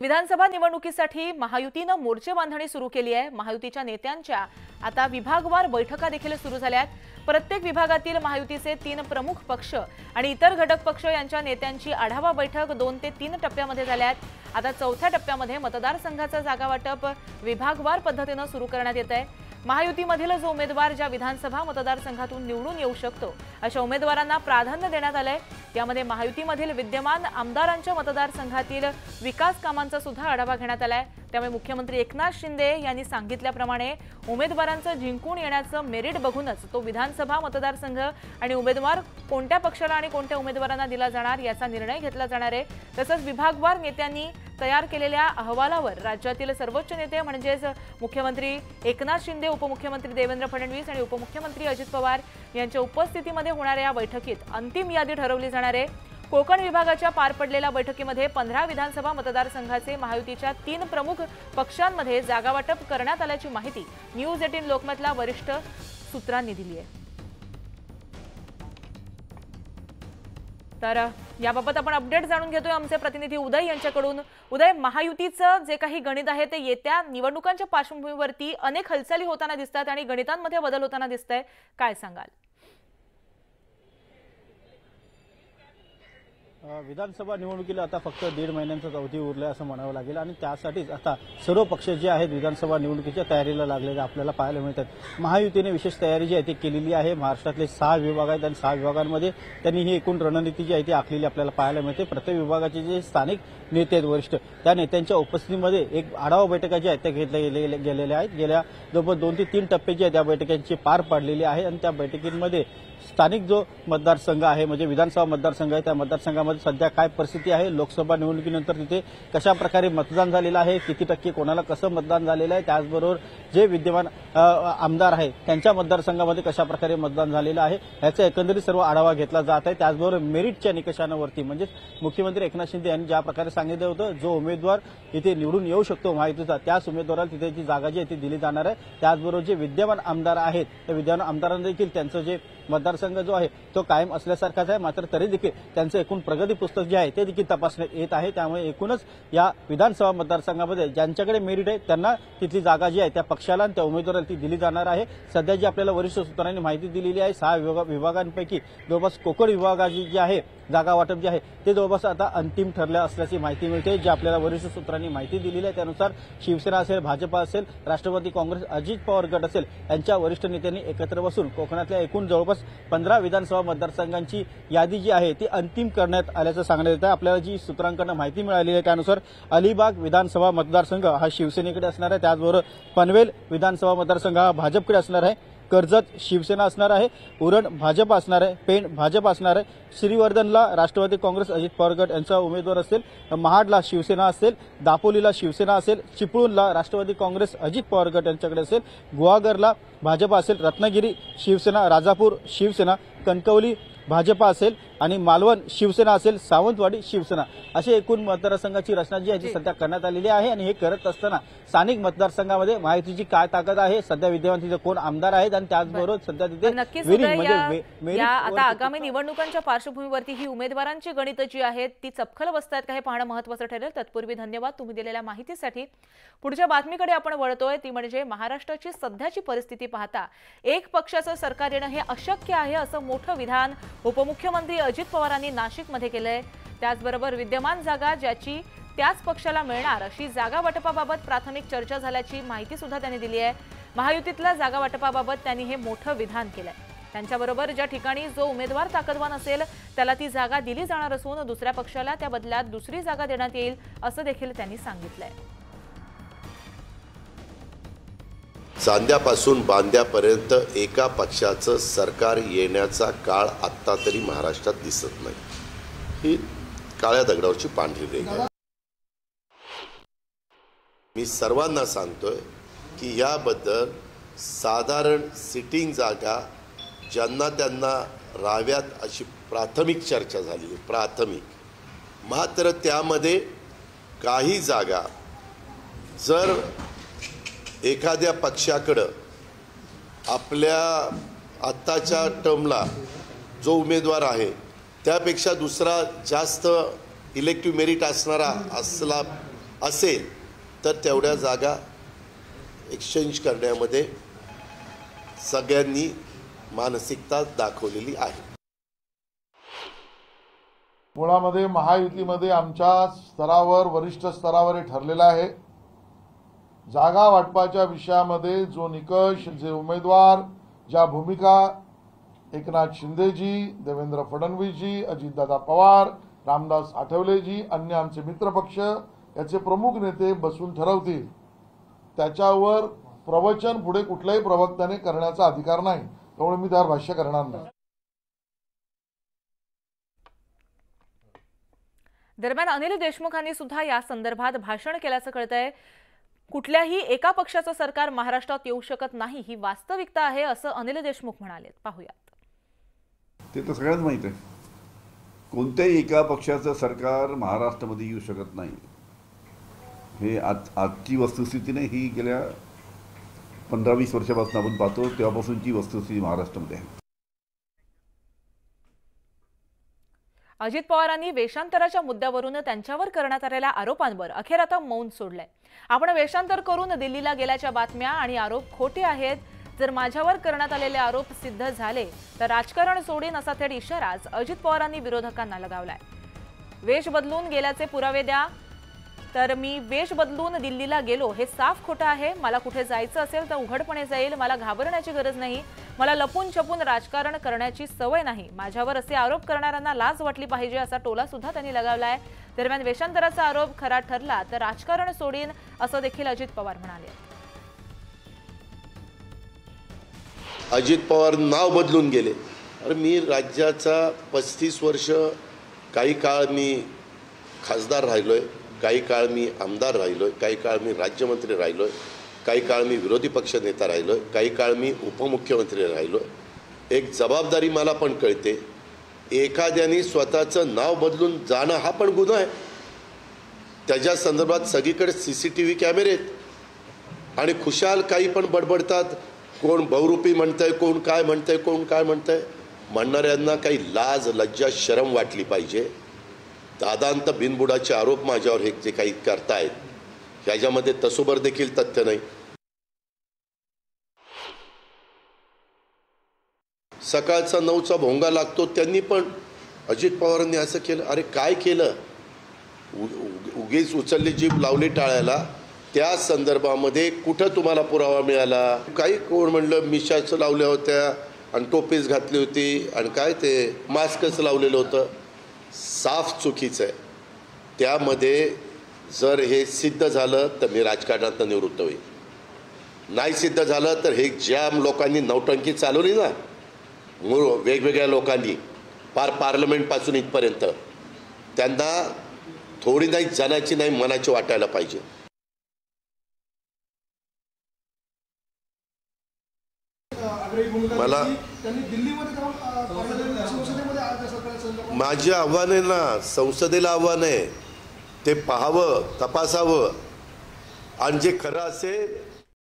विधानसभा निवडणुकीसाठी महायुतीने मोर्चे बांधणी सुरू केली आहे। महायुतीच्या नेत्यांच्या आता विभागवार बैठका देखील सुरू झाल्या आहेत। प्रत्येक विभागातील महायुतीचे 3 प्रमुख पक्ष आणि इतर घटक पक्ष यांच्या नेत्यांची आढावा बैठक 2 ते 3 टप्प्यामध्ये झाल्या आहेत। आता चौथ्या टप्प्यामध्ये मतदारसंघाचा जागा वाटप विभागवार पद्धतीने सुरू करण्यात येत आहे। महायुतीमधील जो उमेदवार ज्या विधानसभा मतदारसंघातून निवडून येऊ शकतो अशा उमेदवारांना प्राधान्य देण्यात आले। त्यामध्ये महायुतीमधील विद्यमान आमदारांच्या मतदारसंघातील विकास कामांचा सुद्धा आढावा घेण्यात आलाय। त्यामुळे मुख्यमंत्री एकनाथ शिंदे यांनी सांगितल्याप्रमाणे उमेदवारांचं जिंकून येण्याचं मेरिट बघूनच तो विधानसभा मतदारसंघ आणि उमेदवार कोणत्या पक्षाला आणि कोणत्या उमेदवारांना दिला जाणार याचा निर्णय घेतला जाणार आहे। तसंच विभागवार नेत्यांनी तयार केलेल्या अहवालावर राज्यातील सर्वोच्च नेते म्हणजेच मुख्यमंत्री एकनाथ शिंदे, उपमुख्यमंत्री देवेंद्र फडणवीस आणि उपमुख्यमंत्री अजित पवार यांच्या उपस्थितीमध्ये होणाऱ्या या बैठकीत अंतिम यादी ठरवली जाणार आहे। कोकण विभागाच्या पार पडलेल्या बैठकीमध्ये 15 विधानसभा मतदारसंघाचे महायुतीच्या 3 प्रमुख पक्षांमध्ये जागा वाटप करण्यात आल्याची माहिती न्यूज 18 लोकमतला वरिष्ठ सूत्रांनी दिली आहे। तर याबाबत आपण अपडेट जाणून घेतोय आमचे प्रतिनिधी उदय यांच्याकडून। उदय, महायुतीचं जे काही गणित आहे ते येत्या निवडणुकांच्या पार्श्वभूमीवरती अनेक हालचाली होताना दिसतात आणि गणितांमध्ये बदल होताना दिसतंय, काय सांगाल? विधानसभा निवडणुकीला आता फक्त 1.5 महिन्यांचा अवधी उरलाय असं म्हणावं लागेल आणि त्यासाठीच आता सर्व पक्ष जे आहेत विधानसभा निवडणुकीच्या तयारीला लागलेले आपल्याला पाहायला मिळतात। महायुतीने विशेष तयारी जी आहे ती केलेली आहे। महाराष्ट्रातले 6 विभाग आहेत आणि 6 विभागांमध्ये त्यांनी ही एकूण रणनीती जी आहे ती आखलेली आपल्याला पाहायला मिळते। प्रत्येक विभागाचे जे स्थानिक नेते आहेत वरिष्ठ त्या नेत्यांच्या उपस्थितीमध्ये एक आढावा बैठका जी आहेत त्या घेतल्या गेलेल्या आहेत। गेल्या जवळपास 2 ते 3 टप्पे जे आहेत त्या बैठकांची पार पाडलेली आहे आणि त्या बैठकींमध्ये स्थानिक जो मतदारसंघ आहे म्हणजे विधानसभा मतदारसंघ आहे त्या मतदारसंघामध्ये सध्या काय परिस्थिती आहे, लोकसभा निवडणुकीनंतर तिथे कशा प्रकारे मतदान झालेलं आहे, किती टक्के कोणाला कसं मतदान झालेलं आहे, त्याचबरोबर जे विद्यमान आमदार आहेत त्यांच्या मतदारसंघामध्ये कशा प्रकारे मतदान झालेलं आहे याचा एकंदरीत सर्व आढावा घेतला जात आहे। त्याचबरोबर मेरिटच्या निकषांवरती म्हणजेच मुख्यमंत्री एकनाथ शिंदे यांनी ज्या प्रकारे सांगितलं होतं जो उमेदवार इथे निवडून येऊ शकतो महायुतीचा त्याच उमेदवाराला तिथे जी जागा जी आहे ती दिली जाणार आहे। त्याचबरोबर जे विद्यमान आमदार आहेत त्या विद्यमान आमदारांना देखील त्यांचं जे मतदारसंघ जो आहे तो कायम असल्यासारखाच आहे, मात्र तरी देखील त्यांचं एकूण प्रगती पुस्तक जे आहे ते देखील तपासण्यात येत आहे। त्यामुळे एकूणच या विधानसभा मतदारसंघामध्ये ज्यांच्याकडे मेरिट आहे त्यांना तिथली जागा जी आहे त्या पक्षाला आणि त्या उमेदवाराला ती दिली जाणार आहे। सध्या जी आपल्याला वरिष्ठ सूत्रांनी माहिती दिलेली आहे 6 विभागांपैकी जवळपास कोकण विभागाची जी आहे जागा वाटप जे आहे ते जवळपास आता अंतिम ठरलं असल्याची माहिती मिळते। जे आपल्याला वरिष्ठ सूत्रांनी माहिती दिलेली आहे त्यानुसार शिवसेना असेल, भाजपा असेल, राष्ट्रवादी काँग्रेस, अजित पवार गट असेल यांच्या वरिष्ठ नेत्यांनी एकत्र बसून कोकणातल्या एकूण जवळपास 15 विधानसभा मतदारसंघांची यादी जी आहे ती अंतिम करण्यात आल्याचं सांगण्यात येतं। आपल्याला जी सूत्रांकडून माहिती मिळाली आहे त्यानुसार अलिबाग विधानसभा मतदारसंघ हा शिवसेनेकडे असणार आहे, त्याचबरोबर पनवेल विधानसभा मतदारसंघ हा भाजपकडे असणार आहे, कर्जत शिवसेना असणार आहे, उरण भाजप असणार आहे, पेण भाजप असणार आहे, श्रीवर्धनला राष्ट्रवादी काँग्रेस अजित पवार गट यांचा उमेदवार असेल, महाडला शिवसेना असेल, दापोलीला शिवसेना असेल, चिपळूणला राष्ट्रवादी काँग्रेस अजित पवार गट यांच्याकडे असेल, गुहागरला भाजप असेल, रत्नागिरी शिवसेना, राजापूर शिवसेना, कणकवली भाजपा असेल आणि मालवण शिवसेना असेल, सावंतवाडी शिवसेना अशी एकूण मतदारसंघाची रचना जी आहे ती सध्या करण्यात आलेली आहे। आणि हे करत असताना स्थानिक मतदारसंघामध्ये महायुतीची काय ताकद आहे, सध्या विद्यमान तिथे कोण आमदार आहेत आणि त्याचबरोबर सध्या तिथे आता आगामी निवडणुकांच्या पार्श्वभूमीवरती ही उमेदवारांची गणित जी आहेत ती चपखल बसतात का हे पाहणं महत्त्वाचं ठरेल। तत्पूर्वी धन्यवाद तुम्ही दिलेल्या माहितीसाठी। पुढच्या बातमीकडे आपण वळतोय ती म्हणजे महाराष्ट्राची सध्याची परिस्थिती पाहता एक पक्षाचं सरकार येणं हे अशक्य आहे असं मोठं विधान उपमुख्यमंत्री अजित पवारांनी नाशिकमध्ये केलंय। त्याचबरोबर विद्यमान जागा ज्याची त्याच पक्षाला मिळणार अशी जागा वाटपाबाबत प्राथमिक चर्चा झाल्याची माहिती सुद्धा त्यांनी दिली आहे। महायुतीतल्या जागा वाटपाबाबत त्यांनी हे मोठं विधान केलंय। त्यांच्याबरोबर ज्या ठिकाणी जो उमेदवार ताकदवान असेल त्याला ती जागा दिली जाणार असून दुसऱ्या पक्षाला त्या बदल्यात दुसरी जागा देण्यात येईल असं देखील त्यांनी सांगितलंय। चांद्यापासून बांद्यापर्यंत एका पक्षाचं सरकार येण्याचा काळ आत्ता तरी महाराष्ट्रात दिसत नाही। ही काळ्या दगडावरची पांढरी रेघ आहे। मी सर्वांना सांगतोय की याबद्दल साधारण सिटिंग जागा ज्यांना त्यांना राहाव्यात अशी प्राथमिक चर्चा झाली, प्राथमिक। मात्र त्यामध्ये काही जागा जर एखाद्या पक्षाकडं आपल्या आत्ताच्या टर्मला जो उमेदवार आहे त्यापेक्षा दुसरा जास्त इलेक्टिव्ह मेरिट असणारा असला असेल तर तेवढ्या जागा एक्सचेंज करण्यामध्ये सगळ्यांनी मानसिकता दाखवलेली आहे. मुळामध्ये महायुतीमध्ये आमच्या स्तरावर वरिष्ठ स्तरावर हे ठरलेलं आहे. जागा वाटपाच्या विषयामध्ये जो निकष, जे उमेदवार, ज्या भूमिका एकनाथ शिंदेजी, देवेंद्र फडणवीसजी, अजितदादा पवार, रामदास आठवलेजी, अन्य आमचे मित्रपक्ष याचे प्रमुख नेते बसून ठरवतील, त्याच्यावर प्रवचन पुढे कुठल्याही प्रवक्त्याने करण्याचा अधिकार नाही. त्यामुळे मी त्यावर भाष्य करणार नाही. दरम्यान अनिल देशमुखांनी सुद्धा या संदर्भात भाषण केल्याचं कळतंय. कुठल्याही एका पक्षाचं सरकार महाराष्ट्रात येऊ शकत नाही ही वास्तविकता आहे असं अनिल देशमुख म्हणाले. पाहूयात. ते तर सगळ्यांना माहित आहे. कोणत्याही एका पक्षाचं सरकार महाराष्ट्रामध्ये येऊ शकत नाही. हे आजची वस्तुस्थिती नाही, ही गेल्या 15-20 वर्षापासून आपण पाहतो तेव्हापासूनची वस्तुस्थिती महाराष्ट्रामध्ये आहे. अजित पवारांनी वेषांतराच्या मुद्द्यावरून त्यांच्यावर करण्यात आलेल्या आरोपांवर अखेर आता मौन सोडलंय. आपण वेषांतर करून दिल्लीला गेल्याच्या बातम्या आणि आरोप खोटे आहेत. जर माझ्यावर करण्यात आलेले आरोप सिद्ध झाले तर राजकारण सोडीन असा थेट इशाराच अजित पवारांनी विरोधकांना लगावलाय. वेश बदलून गेल्याचे पुरावे द्या. तर मी वेश बदलून दिल्लीला गेलो हे साफ खोटं आहे. मला कुठे जायचं असेल तर उघडपणे जाईल. मला घाबरण्याची गरज नाही. मला लपून छपून राजकारण करण्याची सवय नाही. माझ्यावर असे आरोप करणाऱ्यांना लाज वाटली पाहिजे असा टोला सुद्धा त्यांनी लगावलाय. दरम्यान वेषांतराचा आरोप खरा ठरला तर राजकारण सोडीन असं देखील अजित पवार म्हणाले. अजित पवार नाव बदलून गेले. अरे मी राज्याचा 35 वर्ष, काही काळ मी खासदार राहिलोय, काही काळ मी आमदार राहिलोय, काही काळ मी राज्यमंत्री राहिलोय, काही काळ मी विरोधी पक्ष नेता राहिलोय, काही काळ मी उपमुख्यमंत्री राहिलोय. एक जबाबदारी मला पण कळते. एखाद्याने स्वतःचं नाव बदलून जाणं हा पण गुन्हा आहे. त्याच्या संदर्भात सगळीकडे CCTV कॅमेरे आहेत आणि खुशाल काही पण बडबडतात. कोण बहुरूपी म्हणतंय, कोण काय म्हणतंय, कोण काय म्हणतंय. म्हणणाऱ्यांना काही लाज, लज्जा, शरम वाटली पाहिजे. दादांत बिनबुडाचे आरोप माझ्यावर हे जे काही करतायत ह्याच्यामध्ये तसोबर देखील तथ्य नाही. सकाळचा 9चा भोंगा लागतो. त्यांनी पण अजित पवारांनी असं केलं. अरे काय केलं? उगीच उचलली जीभ लावली टाळ्याला. त्या संदर्भामध्ये कुठं तुम्हाला पुरावा मिळाला? काही कोण म्हणलं मिशाच लावल्या होत्या आणि टोपीच घातली होती आणि काय ते मास्कच लावलेलं होतं. साफ चुकीचं आहे. त्यामध्ये जर हे सिद्ध झालं तर मी राजकारणातून निवृत्त होईल. नाही सिद्ध झालं तर हे ज्या लोकांनी नौटंकी चालवली ना, वेगवेगळ्या लोकांनी पार पार्लमेंटपासून इथपर्यंत, त्यांना थोडी नाही जनाची नाही मनाची वाटायला पाहिजे. मला माझे आव्हान आहे ना, संसदेला आव्हान आहे. ते पाहावं, तपासावं आणि जे खरं असेल